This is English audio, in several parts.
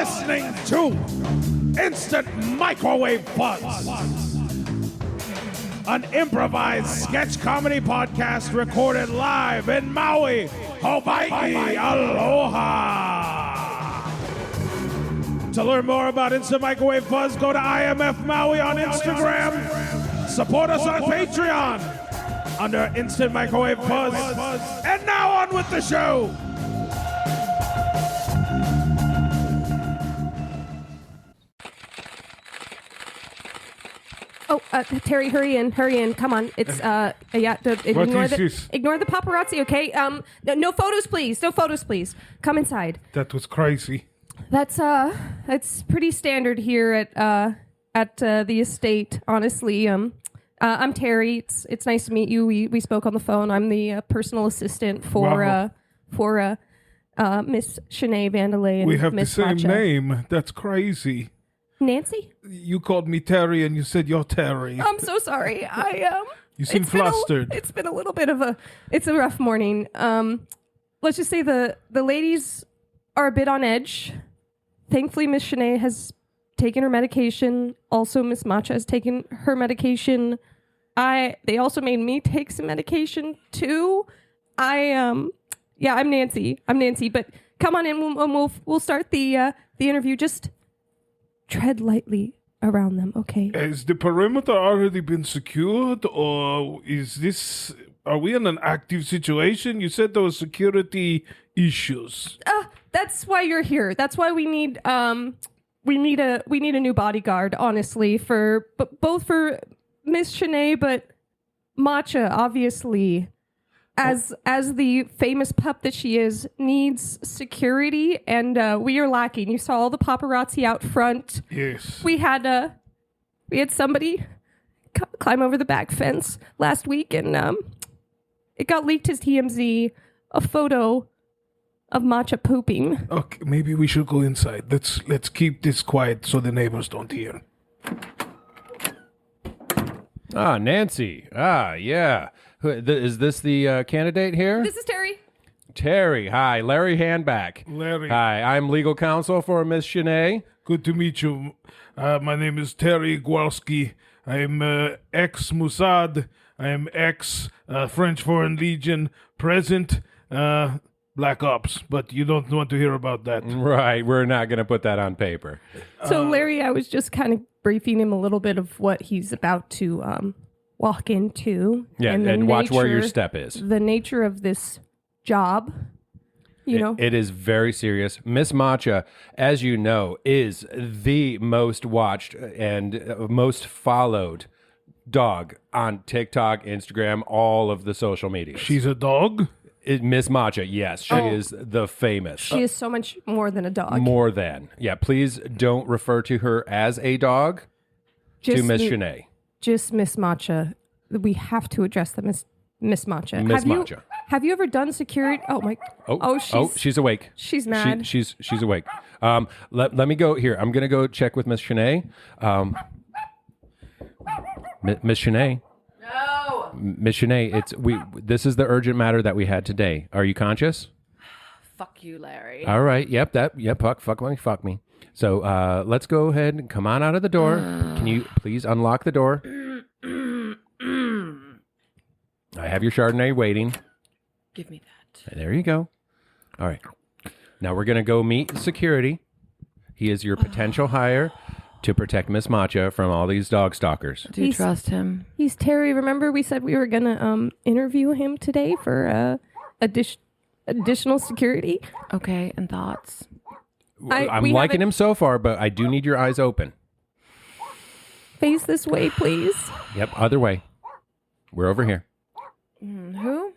listening to Instant Microwave Buzz, an improvised sketch comedy podcast recorded live in Maui, Hawaii. Aloha! To learn more about Instant Microwave Buzz, go to IMF Maui on Instagram. Support us on Patreon under Instant Microwave Buzz. And now on with the show. Oh, Terry, hurry in, come on. It's, ignore the paparazzi, okay? No photos, please, Come inside. That was crazy. That's pretty standard here at the estate, honestly. I'm Terry. It's nice to meet you. We spoke on the phone. I'm the personal assistant for Miss Shanae Vandalay and We have Miss the same Matcha. name. That's crazy. Nancy? You called me Terry and you said you're Terry. I'm so sorry. You seem flustered. It's been a little bit of a rough morning. Let's just say the ladies are a bit on edge. Thankfully, Miss Shanae has taken her medication. Also, Miss Matcha has taken her medication. They also made me take some medication too. I'm Nancy. But come on in. We'll start the interview. Just tread lightly around them, okay? Has the perimeter already been secured, or are we in an active situation? You said there were security issues. That's why you're here. That's why we need a new bodyguard, honestly, both for Miss Shanae, but Matcha, obviously, as the famous pup that she is, needs security, and we are lacking. You saw all the paparazzi out front. Yes. We had somebody climb over the back fence last week, and it got leaked as TMZ, a photo of Matcha pooping. Okay, maybe we should go inside. Let's keep this quiet so the neighbors don't hear. Ah, Nancy. Ah, yeah. Is this the candidate here? This is Terry. Terry. Hi. Larry Handback. Larry. Hi. I'm legal counsel for Miss Shanae. Good to meet you. My name is Terry Gwalski. I'm ex-Mossad. I'm ex-French Foreign Legion, present Black Ops, but you don't want to hear about that. Right. We're not going to put that on paper. So, Larry, I was just kind of briefing him a little bit of what he's about to walk into. Yeah, and watch where your step is. The nature of this job, you know. It is very serious. Miss Matcha, as you know, is the most watched and most followed dog on TikTok, Instagram, all of the social media. She's a dog? Miss Matcha, yes. She is the famous. She is so much more than a dog. More than. Yeah, please don't refer to her as a dog to Miss Shanae. Just Miss Matcha. We have to address the Miss Matcha. Miss Matcha. Have you ever done security? Oh, my. She's awake. She's mad. She's awake. Let me go here. I'm going to go check with Miss Shanae. Miss Shanae. No. Miss Shanae, this is the urgent matter that we had today. Are you conscious? Fuck you, Larry. All right. Yep. Fuck me. So let's go ahead and come on out of the door. Can you please unlock the door? I have your Chardonnay waiting. Give me that. There you go. All right. Now we're going to go meet security. He is your potential hire to protect Miss Matcha from all these dog stalkers. Do you trust him? He's Terry. Remember we said we were going to interview him today for additional security? Okay, and thoughts? I'm liking him so far, but I do need your eyes open. Face this way, please. Yep, other way. We're over here. Who?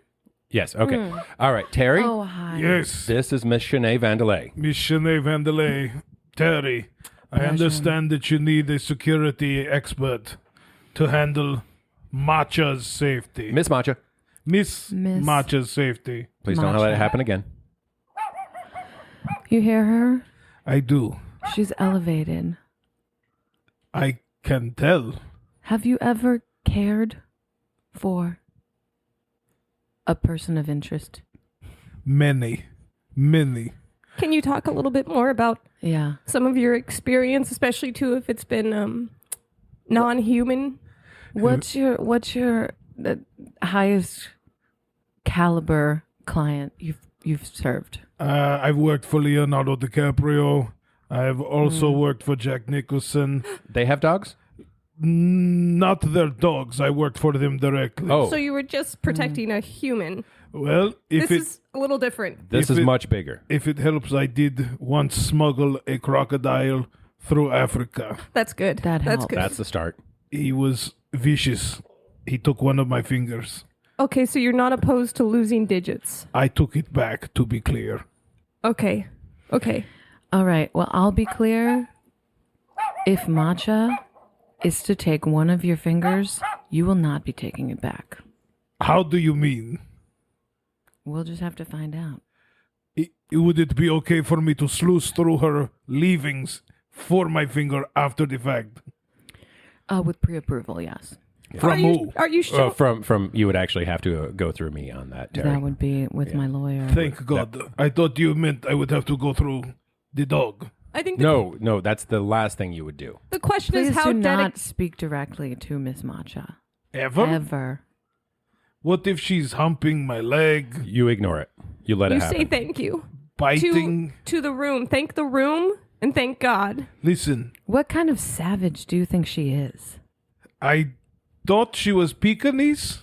Yes, okay. All right, Terry. Oh, hi. Yes. This is Miss Shanae Vandalay. Miss Shanae Vandalay. Terry, I understand that you need a security expert to handle Matcha's safety. Miss Matcha, Miss Matcha's safety. please don't let it happen again. You hear her? I do. She's elevated. I can tell. Have you ever cared for a person of interest? Many. Can you talk a little bit more about Yeah. some of your experience, especially too if it's been non-human? What's your the highest caliber client you've served? I've worked for Leonardo DiCaprio. I've also worked for Jack Nicholson. They have dogs? Not their dogs. I worked for them directly. Oh, So you were just protecting a human. Well, This is a little different. this if is it- much bigger. if it helps, I did once smuggle a crocodile through Africa. That's good. That That's helps. good. That's the start. He was vicious. He took one of my fingers. Okay, so you're not opposed to losing digits. I took it back, to be clear. Okay. Okay. All right. Well, I'll be clear. If matcha is to take one of your fingers, you will not be taking it back. How do you mean? We'll just have to find out. Would it be okay for me to sluice through her leavings for my finger after the fact? With pre-approval, yes. From who? Are you sure? From you would actually have to go through me on that, Terry. That would be with my lawyer. Thank God. I thought you meant I would have to go through the dog. I think No, that's the last thing you would do. the question Please is how do not dedicated. speak directly to Miss Matcha. Ever? Ever. What if she's humping my leg, You ignore it. You let You it happen. say thank you biting? to the room. Thank the room and thank God. Listen, What kind of savage do you think she is? I thought she was Pekingese.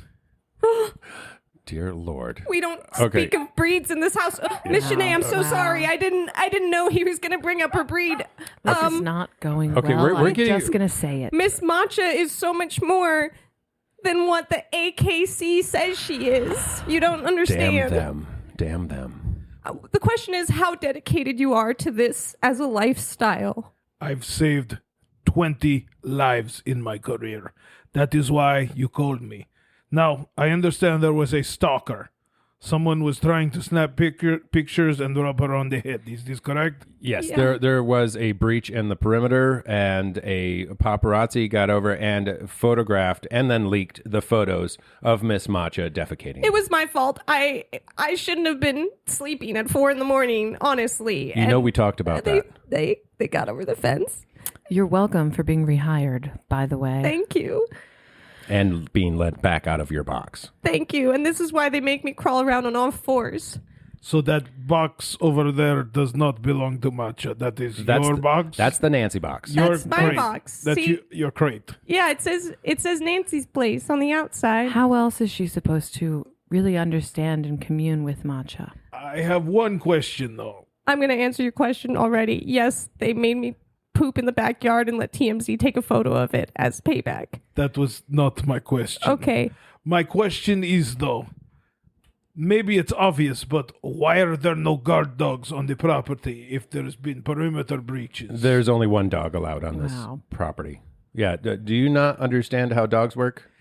Dear Lord. We don't Okay. speak of breeds in this house. Miss Shanae, I'm so sorry. I didn't know he was gonna bring up her breed. This is not going okay, well. we're I'm getting- just going to say it. Miss Matcha is so much more than what the AKC says she is. You don't Damn understand. them. Damn them. The question is how dedicated you are to this as a lifestyle. I've saved 20 lives in my career. That is why you called me. Now, I understand there was a stalker. Someone was trying to snap pictures and rub her on the head. Is this correct? Yes, Yeah. there was a breach in the perimeter, and a paparazzi got over and photographed and then leaked the photos of Miss Matcha defecating. It was my fault. I shouldn't have been sleeping at 4 a.m. honestly. You know we talked about that. They got over the fence. You're welcome for being rehired, by the way. Thank you. And being let back out of your box. Thank you. And this is why they make me crawl around on all fours. So that box over there does not belong to Matcha. That is your box? That's the Nancy box. your That's my crate. box. That's See? your crate. Yeah, it says Nancy's place on the outside. How else is she supposed to really understand and commune with matcha? I have one question, though. I'm going to answer your question already. Yes, they made me poop in the backyard and let TMZ take a photo of it as payback. That was not my question. Okay. My question is, though, maybe it's obvious, but why are there no guard dogs on the property if there's been perimeter breaches? There's only one dog allowed on this Wow. property. Yeah, do you not understand how dogs work?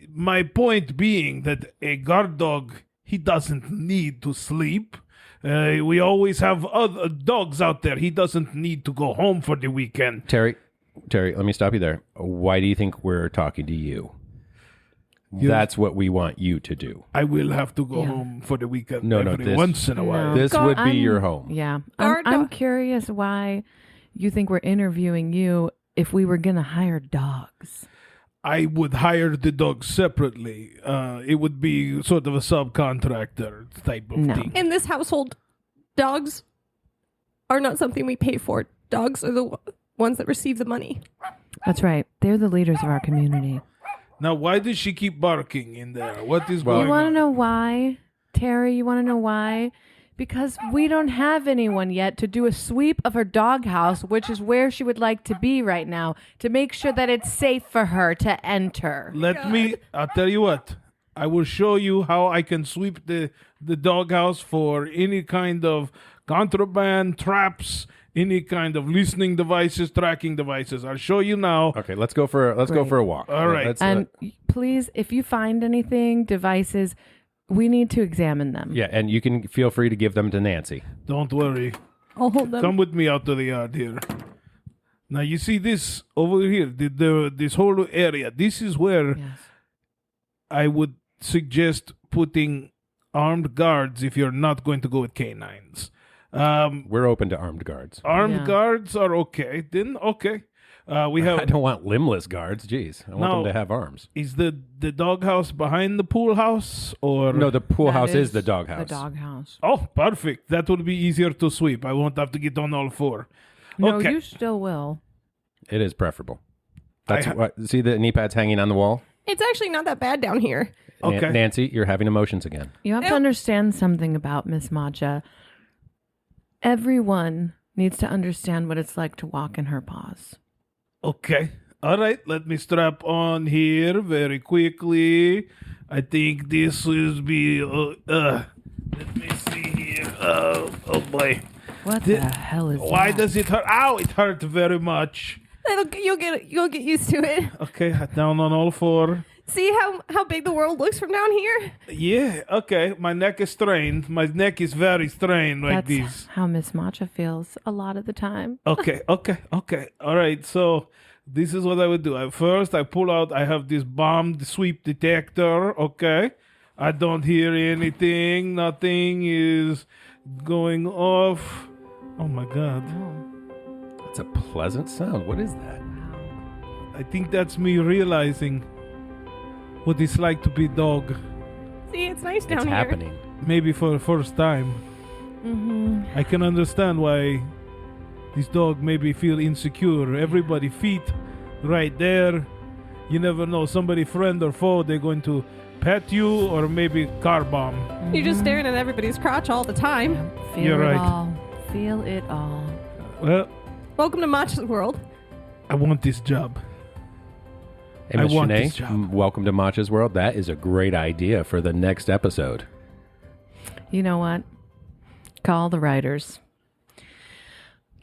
My point being that a guard dog, he doesn't need to sleep. We always have other dogs out there. He doesn't need to go home for the weekend. Terry, let me stop you there. Why do you think we're talking to you? That's what we want you to do. I will have to go home for the weekend No, every this- once in a while. No. This would be your home. Yeah. Guard I'm dog. curious why you think we're interviewing you if we were going to hire dogs. I would hire the dog separately. It would be sort of a subcontractor type of No. thing. In this household, dogs are not something we pay for. Dogs are the ones that receive the money. That's right. They're the leaders of our community. Now, why does she keep barking in there? What is You going want to on? know why, Terry? You want to know why? Because we don't have anyone yet to do a sweep of her doghouse, which is where she would like to be right now, to make sure that it's safe for her to enter. I'll tell you what. I will show you how I can sweep the doghouse for any kind of contraband, traps, any kind of listening devices, tracking devices. I'll show you now. Okay, let's go for a walk. All right. Let's, And please, if you find anything, devices, we need to examine them. yeah, and you can feel free to give them to Nancy. Don't worry. I'll hold them. Come with me out to the yard here. Now, you see this over here, this whole area. This is where Yes. I would suggest putting armed guards if you're not going to go with canines. We're open to armed guards. Armed guards are okay. Then okay. We have. I don't want limbless guards. Jeez, I want them to have arms. Is the doghouse behind the pool house or No, the pool That house is the The doghouse. doghouse. Oh, perfect. That would be easier to sweep. I won't have to get on all four. No, Okay. you still will. It is preferable. That's what. See the knee pads hanging on the wall. It's actually not that bad down here. Okay. Nancy, you're having emotions again. You have to understand something about Miss Matcha. Everyone needs to understand what it's like to walk in her paws. Okay. All right. Let me strap on here very quickly. I think this will be. Let me see here. Oh boy. What the hell is Why that? does it hurt? Ow! It hurt very much. You'll get used to it. Okay. Down on all four. See how big the world looks from down here? Yeah. Okay. My neck is strained. My neck is very strained like That's this. how Miss Matcha feels a lot of the time. Okay. All right. So this is what I would do. First, I pull out. I have this bomb sweep detector. Okay. I don't hear anything. Nothing is going off. Oh my God. That's a pleasant sound. What is that? I think that's me realizing what it's like to be a dog. See, it's nice down It's here. happening. Maybe for the first time. I can understand why this dog maybe feel insecure. Everybody feet right there. You never know. Somebody friend or foe, they're going to pet you or maybe car bomb. You're just staring at everybody's crotch all the time. Feel You're it right. all. Feel it all. Well, Welcome to Matcha's world. I want this job. Hey, I Miss want Shanae, this job. welcome to Matcha's World. That is a great idea for the next episode. You know what? Call the writers.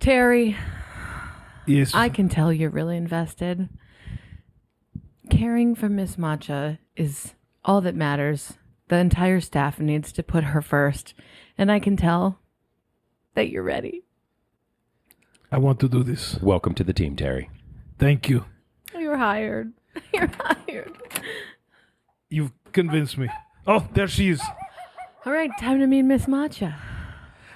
Terry, Yes. I can tell you're really invested. Caring for Miss Matcha is all that matters. The entire staff needs to put her first. And I can tell that you're ready. I want to do this. Welcome to the team, Terry. Thank you. You're hired. You're hired. You've convinced me. Oh, there she is. All right, time to meet Miss Matcha.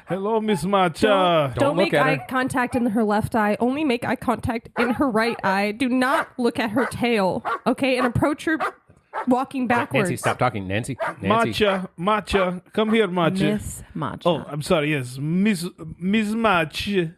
Hello, Miss Matcha. Don't look make at eye her. contact in her left eye. Only make eye contact in her right eye. Do not look at her tail, okay? And approach her walking backwards. Nancy, stop talking. Nancy. Nancy. Matcha. Come here, Matcha. Miss Matcha. Oh, I'm sorry. Yes, Miss Matcha.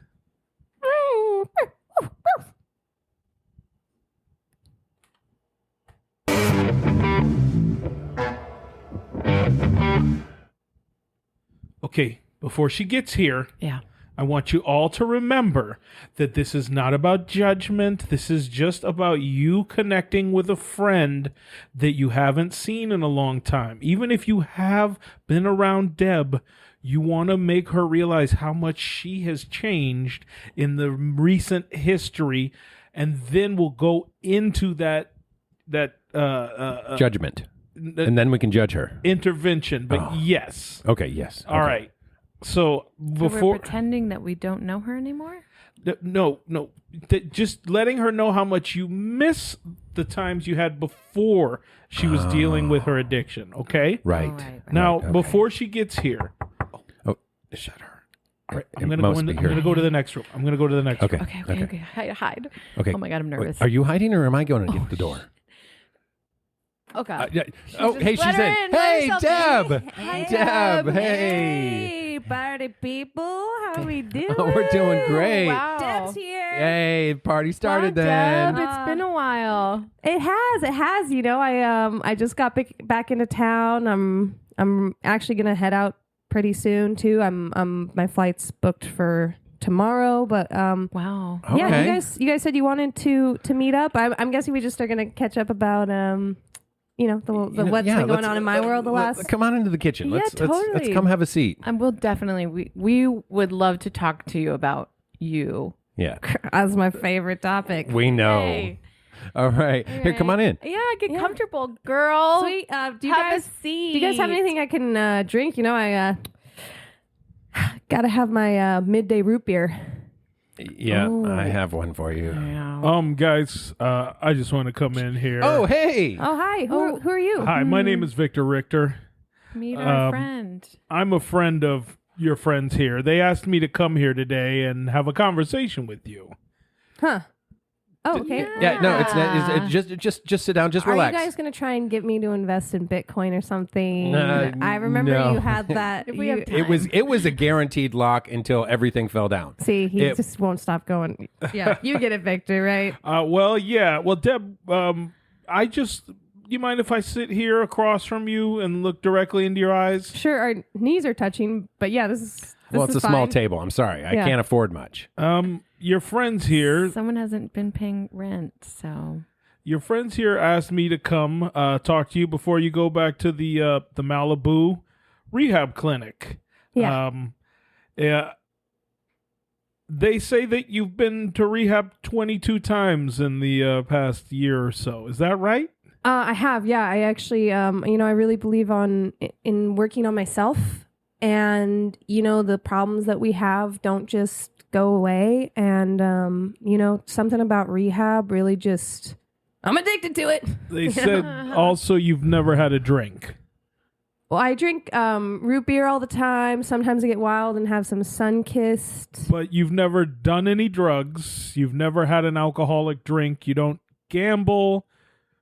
Okay, before she gets here, Yeah. I want you all to remember that this is not about judgment. This is just about you connecting with a friend that you haven't seen in a long time. Even if you have been around Deb, you want to make her realize how much she has changed in the recent history, and then we'll go into that Judgment. And then we can judge her. intervention. But yes, Okay, yes. all right. So So before we're pretending that we don't know her anymore? No. Just letting her know how much you miss the times you had before she was dealing with her addiction, okay? Right. All right. Now, okay. before she gets here, Oh, shut her. I'm It going must to be I'm her. going to go to the next room. I'm going to go to the next Okay. room. Okay. Hide. Okay. Oh my God, I'm Wait, nervous. are you hiding or am I going to get the door? Oh God. Yeah. Oh, hey, Let she's her in. in. Let Hey, herself Deb. in. Hi, Deb. Hey. Hey, party people. How we doing? Oh, we're doing great. Wow. Deb's here. Hey, party started Wow, then. Deb, it's been a while. It has. You know, I just got back into town. I'm actually gonna head out pretty soon too. My flight's booked for tomorrow, but Wow. Okay. yeah, you guys said you wanted to meet up. I'm guessing we just are gonna catch up about what's been going on in my world the last. Come on into the kitchen. Yeah, Let's totally. come have a seat. And we'll definitely, we would love to talk to you about you. Yeah. That's my favorite topic. We know. Hey. All right. Here, come on in. Yeah, get Yeah. comfortable, girl. Sweet. Do you Have guys a seat. Do you guys have anything I can drink? You know, I gotta have my midday root beer. Yeah, I have one for you. Yeah. Guys, I just want to come in here. Oh, hey. Oh, hi. Who are you? Hi, my name is Victor Richter. Meet our um, friend. I'm a friend of your friends here. They asked me to come here today and have a conversation with you. Huh. Oh, okay. Yeah, no, just sit down, just relax. Are you guys going to try and get me to invest in Bitcoin or something? No. I remember you had that. If we have time. It was a guaranteed lock until everything fell down. See, he just won't stop going. Yeah, you get it, Victor, right? Well, yeah. Well, Deb, you mind if I sit here across from you and look directly into your eyes? Sure, our knees are touching, but yeah, this is It's a fine. small table. I'm sorry. I can't afford much. Your friends here. Someone hasn't been paying rent, so. Your friends here asked me to come talk to you before you go back to the Malibu rehab clinic. Yeah. Yeah. They say that you've been to rehab 22 times in the past year or so. Is that right? I have, yeah. I actually, I really believe in working on myself, and the problems that we have don't just go away. And something about rehab really just, I'm addicted to it. They said also you've never had a drink. Well, I drink root beer all the time. Sometimes I get wild and have some sun-kissed. But you've never done any drugs. You've never had an alcoholic drink. You don't gamble.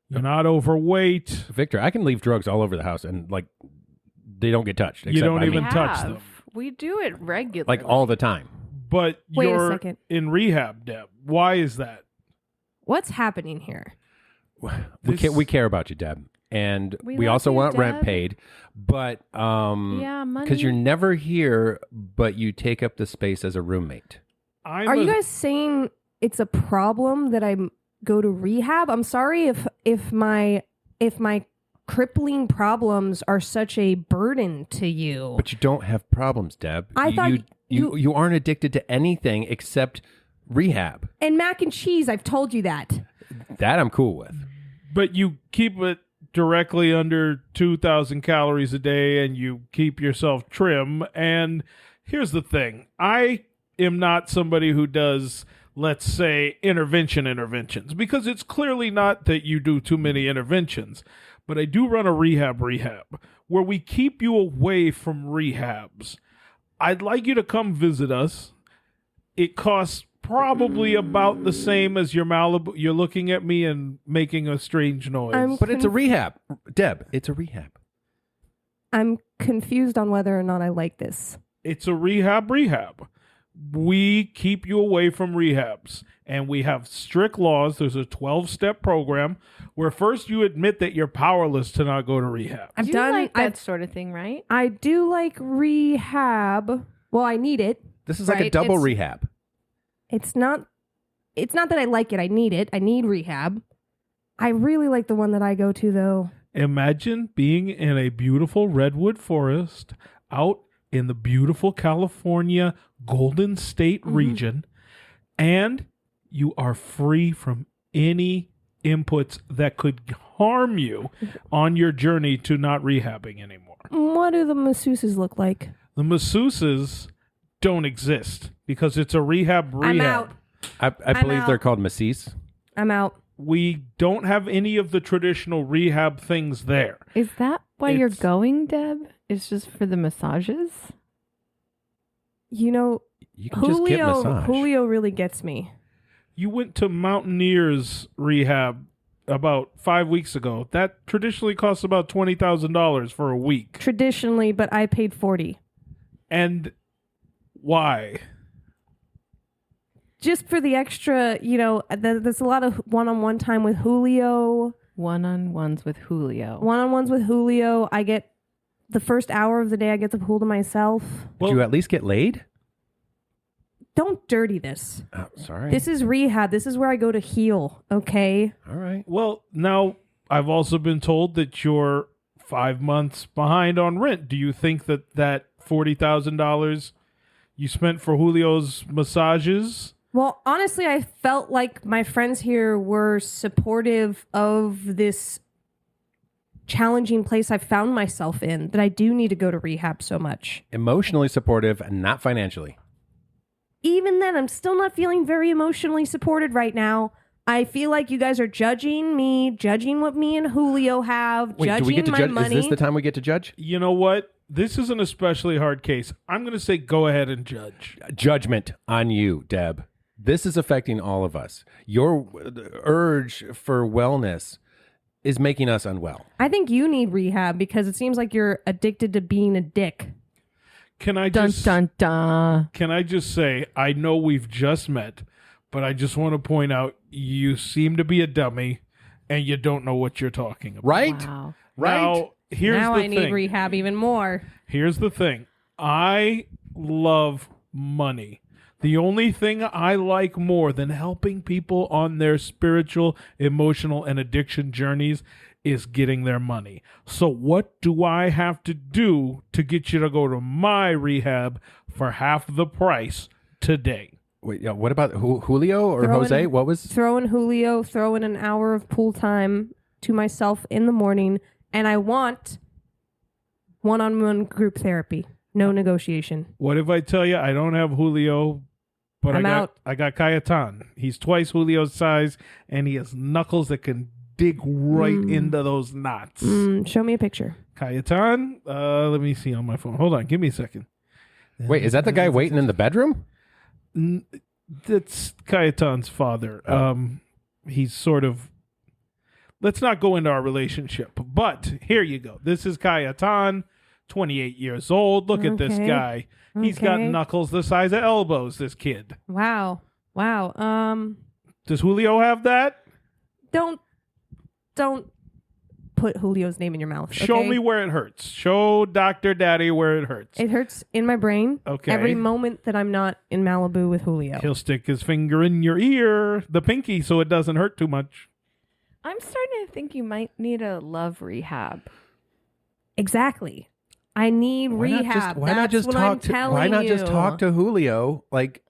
You're not overweight. Victor, I can leave drugs all over the house and they don't get touched. You don't by even me. touch them. We do it regularly. Like all the time. But Wait a you're second. in rehab, Deb. Why is that? What's happening here? We care about you, Deb. And We we love also you, want rent Deb. paid. But Yeah, money. because you're never here, but you take up the space as a roommate. I'm Are you guys saying it's a problem that I go to rehab? I'm sorry if my crippling problems are such a burden to you. But you don't have problems, Deb. I thought you aren't addicted to anything except rehab. And mac and cheese, I've told you that. That I'm cool with. But you keep it directly under 2,000 calories a day and you keep yourself trim. And here's the thing. I am not somebody who does, let's say, interventions, because it's clearly not that you do too many interventions. But I do run a rehab where we keep you away from rehabs. I'd like you to come visit us. It costs probably about the same as your Malibu. You're looking at me and making a strange noise. But it's a rehab. Deb, it's a rehab. I'm confused on whether or not I like this. It's a rehab. We keep you away from rehabs, and we have strict laws. There's a 12-step program where first you admit that you're powerless to not go to rehab. I've You done like that I've- sort of thing, right? I do like rehab. Well, I need it. This is like a Right, double it's- rehab. It's not that I like it. I need it. I need rehab. I really like the one that I go to, though. Imagine being in a beautiful redwood forest out in the beautiful California Golden State region, and you are free from any inputs that could harm you on your journey to not rehabbing anymore. What do the masseuses look like? The masseuses don't exist because it's a rehab. I'm out. I believe out. they're called masseuse. I'm out. We don't have any of the traditional rehab things there. Is that why you're It's- going, Deb? It's just for the massages? You can just get massage. Julio really gets me. You went to Mountaineers rehab about 5 weeks ago. That traditionally costs about $20,000 for a week. Traditionally, but I paid 40. And why? Just for the extra, there's a lot of one-on-one time with Julio. One-on-ones with Julio. One-on-ones with Julio. I get the first hour of the day I get the pool to myself. Did you at least get laid? Don't dirty this. Oh, sorry. This is rehab. This is where I go to heal, okay? All right. Well, now I've also been told that you're 5 months behind on rent. Do you think that $40,000 you spent for Julio's massages? Well, honestly, I felt like my friends here were supportive of this challenging place I found myself in, that I do need to go to rehab so much. Emotionally supportive and not financially. Even then, I'm still not feeling very emotionally supported right now. I feel like you guys are judging me, judging what me and Julio have, Wait, judging do we get to my judge? money. Is this the time we get to judge? You know what? This is an especially hard case. I'm going to say go ahead and judge. Judgment on you, Deb. This is affecting all of us. Your urge for wellness is making us unwell. I think you need rehab because it seems like you're addicted to being a dick. Can I Dun just dun dun. Can I just say I know we've just met, but I just want to point out you seem to be a dummy and you don't know what you're talking about. Right? Wow. Right? Now, here's Now the I thing. need rehab even more. Here's the thing. I love money. The only thing I like more than helping people on their spiritual, emotional, and addiction journeys is getting their money. So what do I have to do to get you to go to my rehab for half the price today? Wait, yeah, what about Julio or Throw Jose? in- What was? Throw in Julio, throw in an hour of pool time to myself in the morning, and I want one-on-one group therapy. No negotiation. What if I tell you I don't have Julio, but I'm I got out. I got Cayetan. He's twice Julio's size, and he has knuckles that can dig right into those knots. Show me a picture. Cayetan, let me see on my phone. Hold on, give me a second. Wait, is that the guy waiting in the bedroom? That's Cayetan's father. He's sort of. Let's not go into our relationship, but here you go. This is Cayetan, 28 years old. Look at this Okay. guy. He's got Okay. knuckles the size of elbows. This kid. Wow. Does Julio have that? Don't put Julio's name in your mouth. Show okay? me where it hurts. Show Dr. Daddy where it hurts. It hurts in my brain. Okay. Every moment that I'm not in Malibu with Julio. He'll stick his finger in your ear, the pinky, so it doesn't hurt too much. I'm starting to think you might need a love rehab. Exactly. I need rehab. Why not just That's what I'm talk to? telling Why not just you. talk to Julio like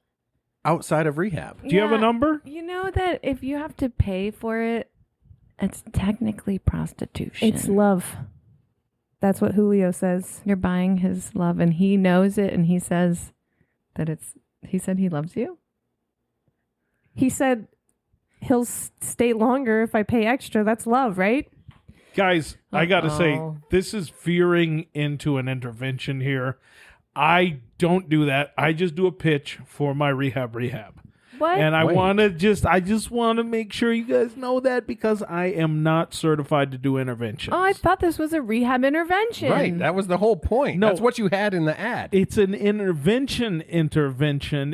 outside of rehab? Do you have a number? You know that if you have to pay for it, it's technically prostitution. It's love. That's what Julio says. You're buying his love, and he knows it, and he says that it's. He said he loves you. He said he'll stay longer if I pay extra. That's love, right? Guys, I got to say, Uh-oh. this is veering into an intervention here. I don't do that. I just do a pitch for my rehab. What? And I Wait. want to I just want to make sure you guys know that because I am not certified to do interventions. Oh, I thought this was a rehab intervention. Right, that was the whole point. No. That's what you had in the ad. It's an intervention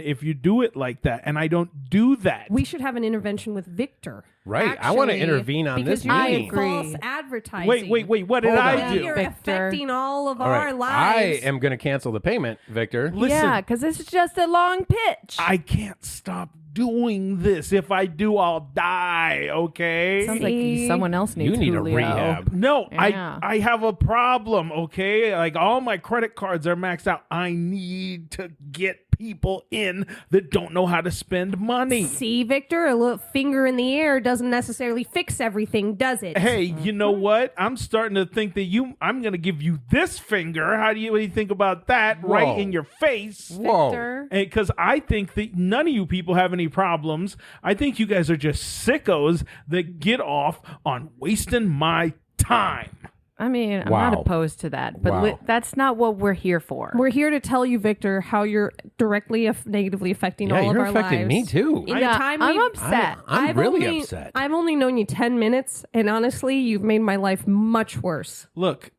if you do it like that. And I don't do that. We should have an intervention with Victor. Right. I wanna actually, intervene on because this you're meeting. doing I agree. false advertising. Wait. What did Hold I on. do? You're Victor. affecting all of All our right. lives. I am going to cancel the payment, Victor. Listen. Yeah, because this is just a long pitch. I can't stop doing this. If I do, I'll die. Okay. Sounds like See? someone else needs You need Julio. a rehab. No, Yeah. I have a problem, okay? Like all my credit cards are maxed out. I need to get people in that don't know how to spend money. See, Victor, a little finger in the air doesn't necessarily fix everything, does it? Hey, you know what? I'm starting to think that I'm going to give you this finger. What do you think about that? Whoa. Right in your face. Whoa. Victor. Because I think that none of you people have any problems. I think you guys are just sickos that get off on wasting my time. I mean, I'm Wow. not opposed to that, but Wow. that's not what we're here for. We're here to tell you, Victor, how you're directly negatively affecting Yeah, all of you're our affecting lives. me too. In Yeah, the time I'm we've- upset. I'm I've really only- upset. I've only known you 10 minutes, and honestly, you've made my life much worse. Look,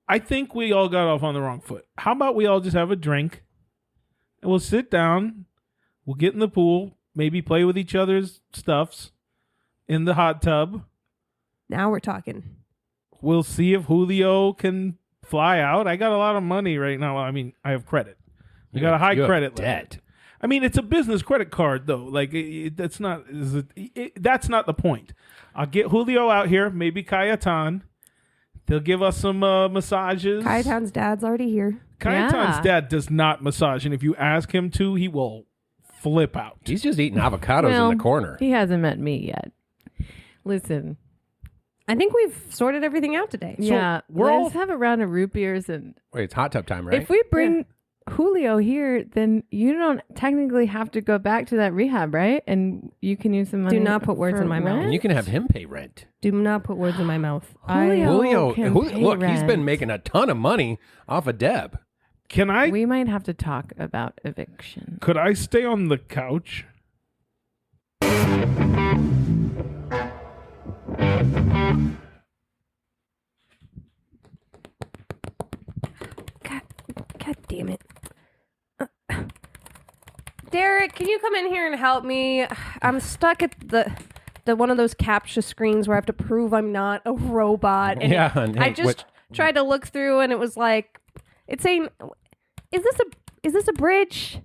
I think we all got off on the wrong foot. How about we all just have a drink and we'll sit down, we'll get in the pool, maybe play with each other's stuffs in the hot tub. Now we're talking. We'll see if Julio can fly out. I got a lot of money right now. I mean, I have credit. I got a high You have credit debt. limit. I mean, it's a business credit card, though. Like, that's not that's not the point. I'll get Julio out here, maybe Cayetan. They'll give us some massages. Cayetan's dad's already here. Cayetan's Yeah. dad does not massage, and if you ask him to, he will flip out. He's just eating avocados Well, in the corner. He hasn't met me yet. Listen, I think we've sorted everything out today. yeah, we're let's all- have a round of root beers, and Wait, it's hot tub time, right? if we bring Julio here, then you don't technically have to go back to that rehab, right? And you can use the money. Do not put words for in my mouth. rent? And you can have him pay rent. Do not put words in my mouth. Julio can pay Look, he's been rent. making a ton of money off of Deb. Can I? We might have to talk about eviction. Could I stay on the couch? God damn it. Derek, can you come in here and help me? I'm stuck at the one of those captcha screens where I have to prove I'm not a robot. And Yeah, and I hey, just tried to look through and it was like, it's saying, is this a bridge?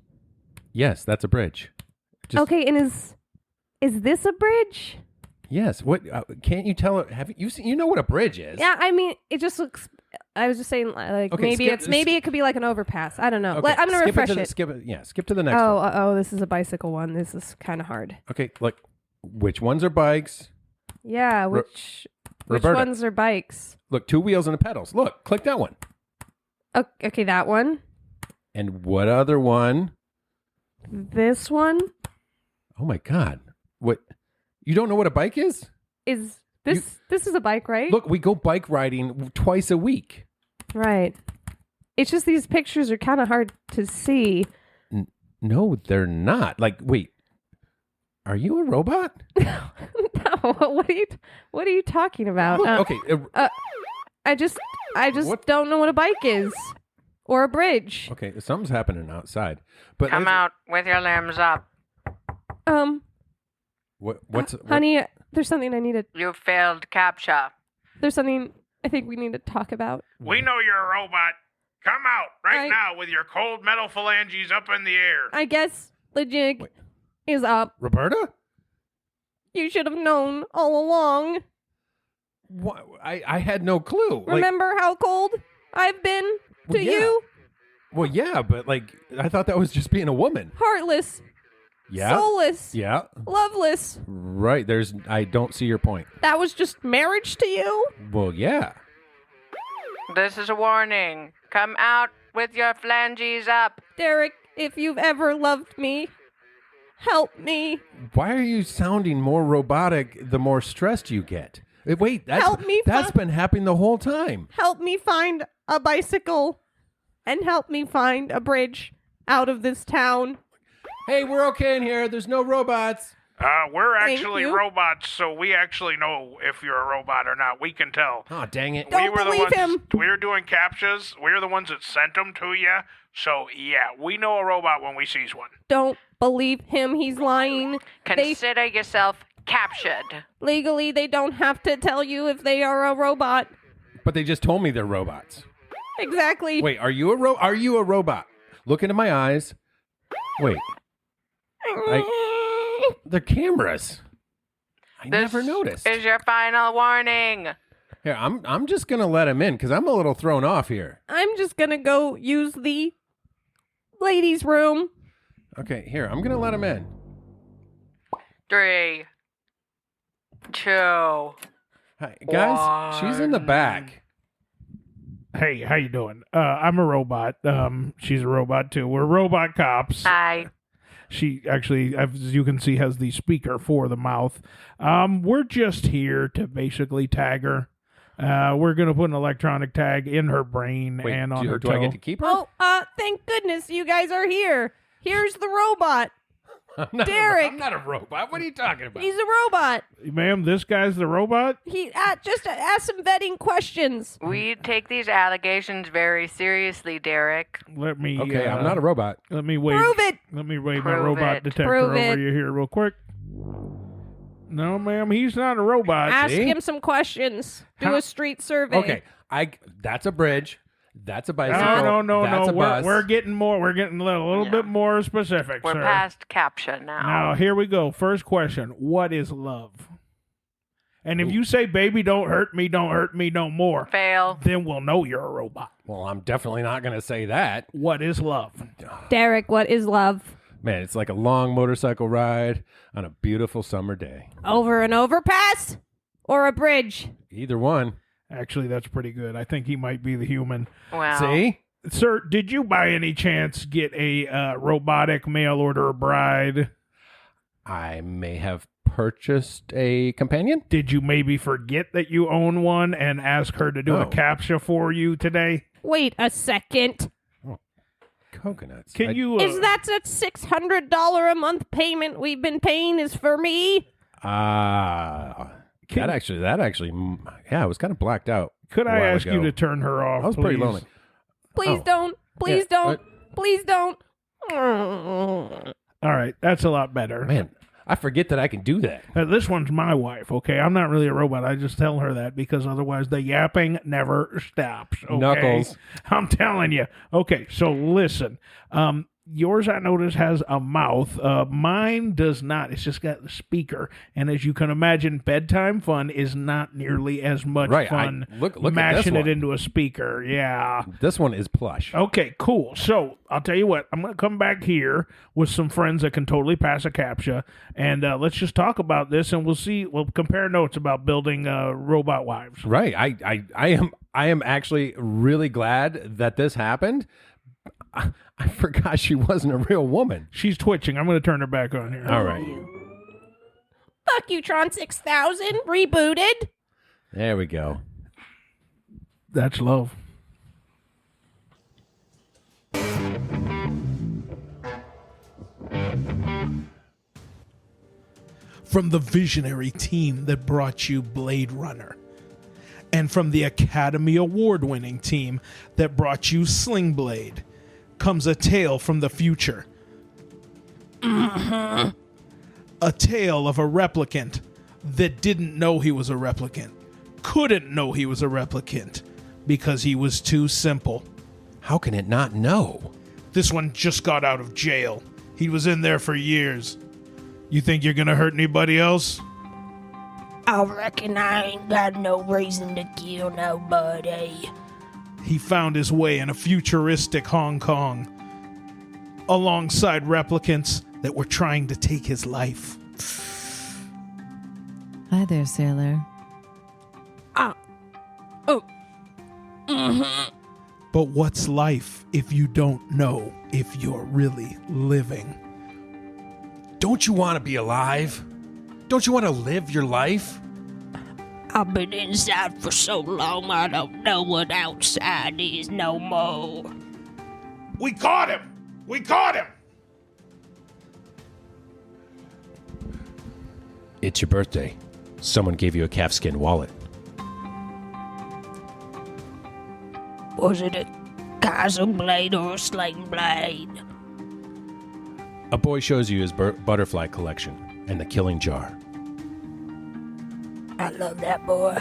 Yes, that's a bridge. Just- Okay, and is this a bridge? Yes. What? Can't you tell? Have you seen? You know what a bridge is? Yeah, I mean, it just looks. I was just saying, like Okay, maybe it could be like an overpass. I don't know. Okay, I'm gonna skip refresh it. it. Skip to the next one. Oh, this is a bicycle one. This is kind of hard. Okay, like which ones are bikes? Yeah, which Roberta. ones are bikes? Look, 2 wheels and the pedals. Look, click that one. Okay, that one. And what other one? This one Oh my God! What? You don't know what a bike is? is this. This is a bike, right? Look, we go bike riding twice a week. Right. It's just these pictures are kind of hard to see. No, they're not. Like, wait, are you a robot? No, what are you talking about? Look, okay, I just What? don't know what a bike is or a bridge. okay. Something's happening outside. But Come out with your limbs up. What's Honey, there's something I need to. You failed captcha. There's something I think we need to talk about. We know you're a robot. Come out right I- now with your cold metal phalanges up in the air. I guess the jig Wait. is up. Roberta? You should have known all along. What? I had no clue. Like, Remember how cold I've been to Well, yeah. you? well, yeah, but like I thought that was just being a woman. Heartless, Yeah. soulless, Yeah. loveless. Right. I don't see your point. That was just marriage to you? Well, yeah. This is a warning. Come out with your phalanges up. Derek, if you've ever loved me, help me. Why are you sounding more robotic the more stressed you get? Wait, Help me that's fi- been happening the whole time. Help me find a bicycle and help me find a bridge out of this town. Hey, we're okay in here. There's no robots. We're Thank actually you. robots, so we actually know if you're a robot or not. We can tell. Oh, dang it. Don't we were believe the ones. him. We were doing captchas. We were the ones that sent them to you. So yeah, we know a robot when we sees one. Don't believe him. He's lying. Consider yourself captured. Legally, they don't have to tell you if they are a robot. But they just told me they're robots. Exactly. Wait, are you a robot? Look into my eyes. Wait, they're cameras. I This never noticed. is your final warning. Here, I'm just gonna let him in because I'm a little thrown off here. I'm just gonna go use the ladies' room. Okay, here, I'm gonna let him in. 3, 2. Hi, guys, she's in the back. Hey, how you doing? I'm a robot. She's a robot too. We're robot cops. Hi. She actually, as you can see, has the speaker for the mouth. We're just here to basically tag her. We're gonna put an electronic tag in her brain Wait, and on her do toe. I get to keep her? Oh, thank goodness you guys are here. Here's the robot. I'm not Derek. I'm not a robot. What are you talking about? He's a robot. Ma'am, this guy's the robot? He just ask some vetting questions. We take these allegations very seriously, Derek. Let me. Okay, I'm not a robot. Let me wave. Prove it. Let me wave my Prove robot it. detector Prove over it. you here real quick. No, ma'am, he's not a robot. Ask see? him some questions. Do How- a street survey. Okay, that's a bridge. That's a bicycle. No. That's a bus. We're getting more. We're getting a little bit more specific, We're sir. past captcha now. Now, here we go. First question. What is love? And if you say, baby, don't hurt me no more, Fail. then we'll know you're a robot. Well, I'm definitely not going to say that. What is love? Derek, what is love? Man, it's like a long motorcycle ride on a beautiful summer day. Over an overpass or a bridge? Either one. Actually, that's pretty good. I think he might be the human. Well, See? Sir, did you by any chance get a robotic mail order bride? I may have purchased a companion. Did you maybe forget that you own one and ask her to do a captcha for you today? Wait a second. Coconuts. Can you... Is that $600 a month payment we've been paying is for me? That actually, yeah, I was kind of blacked out. Could I ask you to turn her off, I was pretty lonely. Please don't. Please don't. Please don't. All right, that's a lot better. Man, I forget that I can do that. This one's my wife, okay? I'm not really a robot. I just tell her that because otherwise the yapping never stops, okay? Knuckles. I'm telling you. Okay, so listen. Yours, I notice, has a mouth. Mine does not. It's just got the speaker. And as you can imagine, bedtime fun is not nearly as much fun look at mashing this it one. into a speaker. Yeah. This one is plush. Okay, cool. So I'll tell you what. I'm going to come back here with some friends that can totally pass a captcha. And let's just talk about this, and we'll compare notes about building robot wives. Right. I am actually really glad that this happened. I forgot she wasn't a real woman. She's twitching. I'm going to turn her back on here. All right. Fuck you, Tron 6000. Rebooted. There we go. That's love. From the visionary team that brought you Blade Runner, and from the Academy Award-winning team that brought you Sling Blade, comes a tale from the future. A tale of a replicant that didn't know he was a replicant, couldn't know he was a replicant, because he was too simple. How can it not know? This one just got out of jail. He was in there for years. You think you're gonna hurt anybody else? I reckon I ain't got no reason to kill nobody. He found his way in a futuristic Hong Kong, alongside replicants that were trying to take his life. Hi there, sailor. But what's life if you don't know if you're really living? Don't you want to be alive? Don't you want to live your life? I've been inside for so long I don't know what outside is no more. We caught him! We caught him! It's your birthday. Someone gave you a calfskin wallet. Was it a Kaiser blade or a sling blade? A boy shows you his butterfly collection and the killing jar. I love that boy.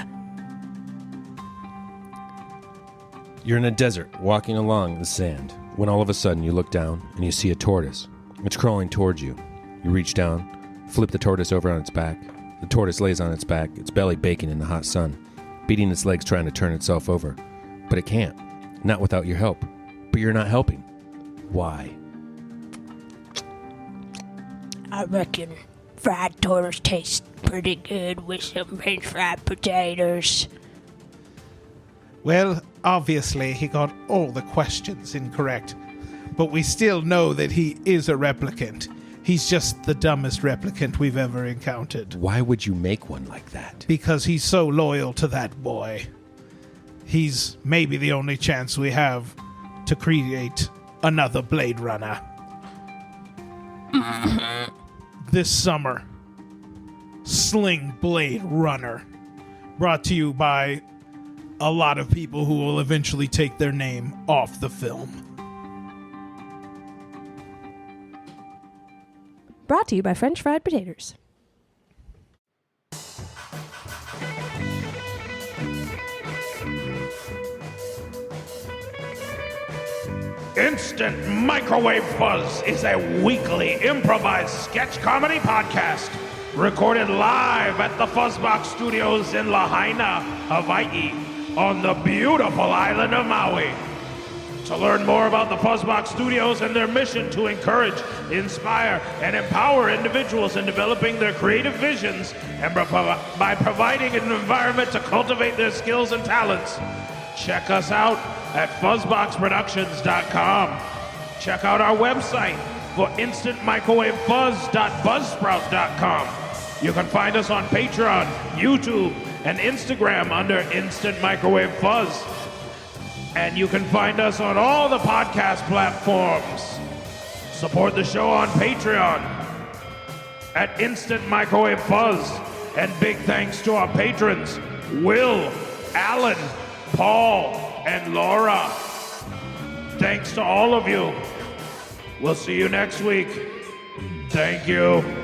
You're in a desert, walking along the sand, when all of a sudden you look down and you see a tortoise. It's crawling towards you. You reach down, flip the tortoise over on its back. The tortoise lays on its back, its belly baking in the hot sun, beating its legs trying to turn itself over. But it can't. Not without your help. But you're not helping. Why? I reckon fried tortoise tastes pretty good with some French fried potatoes. Well, obviously he got all the questions incorrect, but we still know that he is a replicant. He's just the dumbest replicant we've ever encountered. Why would you make one like that? Because he's so loyal to that boy. He's maybe the only chance we have to create another Blade Runner. This summer, Sling Blade Runner, brought to you by a lot of people who will eventually take their name off the film. Brought to you by French fried potatoes. Instant Microwave Fuzz is a weekly improvised sketch comedy podcast recorded live at the Fuzzbox Studios in Lahaina, Hawaii, on the beautiful island of Maui. To learn more about the Fuzzbox Studios and their mission to encourage, inspire, and empower individuals in developing their creative visions and by providing an environment to cultivate their skills and talents, check us out at fuzzboxproductions.com. Check out our website for instantmicrowavefuzz.buzzsprout.com. You can find us on Patreon, YouTube, and Instagram under Instant Microwave Fuzz. And you can find us on all the podcast platforms. Support the show on Patreon at Instant Microwave Fuzz. And big thanks to our patrons, Will, Alan, Paul, and Laura. Thanks to all of you. We'll see you next week. Thank you.